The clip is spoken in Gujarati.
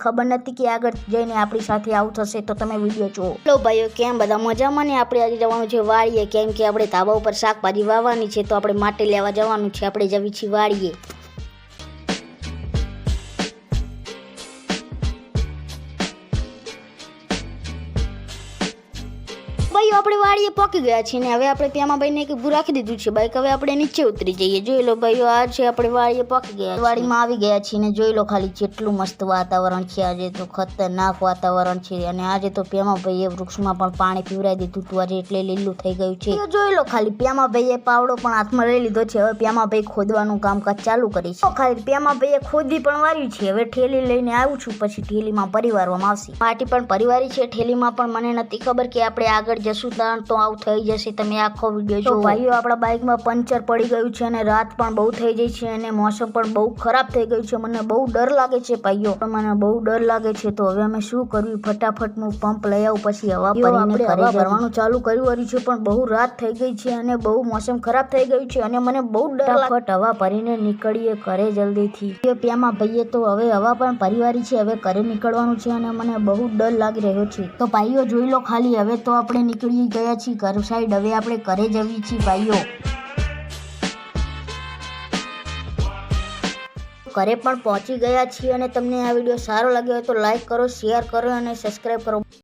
ખબર નથી કે આગળ જઈને આપણી સાથે આવું થશે, તો તમે વિડીયો જુઓ। હેલો ભાઈઓ, કેમ બધા મજામાં ને? આપણે આજે જવાનું છે વાડીએ, કેમ કે આપણે ધાબા ઉપર શાકભાજી વાવવાની છે, તો આપણે માટી લેવા જવાનું છે। આપણે જવી છીએ વાડીએ। ભાઈઓ, આપણે વાડીએ પહોંચી ગયા છીએ ને હવે આપણે પ્યામા ભાઈને એક ઊભું રાખી દીધું છે બાઈક। હવે આપણે નીચે ઉતરી જઈએ। જોઈ લો ભાઈઓ, આ છે આપણે વાડીએ પહોંચી ગયા, વાડીમાં આવી ગયા છીએ ને જોઈ લો ખાલી કેટલું મસ્ત વાતાવરણ છે। આજે તો ખતરનાક વાતાવરણ છે અને આજે તો પ્યામા ભાઈએ વૃક્ષમાં પણ પાણી પીવરાઈ દીધું હતું આજે, એટલે લીલું થઈ ગયું છે। જોઈ લો ખાલી પ્યામા ભાઈએ પાવડો પણ હાથમાં લઈ લીધો છે। હવે પ્યામા ભાઈ ખોદવાનું કામકાજ ચાલુ કરી છે। ખાલી પ્યામા ભાઈએ ખોદી પણ વાર્યું છે। હવે ઠેલી લઈને આવું છું, પછી ઠેલીમાં પરિવારવામાં આવશે। માટી પણ પરિવારી છે ઠેલીમાં, પણ મને નથી ખબર કે આપણે આગળ જશું તો આવું થઈ જશે। તમે આખો વિડીયો જો ભાઈઓ। આપણા બાઇકમાં પંચર પડી ગયું છે અને રાત પણ બહુ થઈ ગઈ છે અને મોસમ પણ બહુ ખરાબ થઈ ગયું છે। મને બહુ ડર લાગે છે ભાઈઓ, મને બહુ ડર લાગે છે। તો હવે અમે શું કર્યું, ફટાફટનું પંપ લઈ આવું, પછી હવા ભરીને ઘરે ભરવાનું ચાલુ કર્યું છે। પણ બહુ રાત થઈ ગઈ છે અને બહુ મોસમ ખરાબ થઈ ગયું છે અને મને બહુ ડર લાગે। ફટાફટ હવા ભરીને નીકળીએ ઘરે જલ્દીથી। પ્યામા ભાઈએ તો હવે હવા પણ પરિવારી છે, હવે ઘરે નીકળવાનું છે અને મને બહુ ડર લાગી રહ્યો છે। તો ભાઈઓ જોઈ લો ખાલી, હવે તો આપણે નીકળી ગયા છીએ ઘર સાઈડ। હવે આપણે ઘરે જવી છીએ ભાઈઓ। ઘરે પણ પહોંચી ગયા છીએ અને તમને આ વિડીયો સારો લાગ્યો હોય તો લાઈક કરો, શેર કરો અને સબસ્ક્રાઈબ કરો।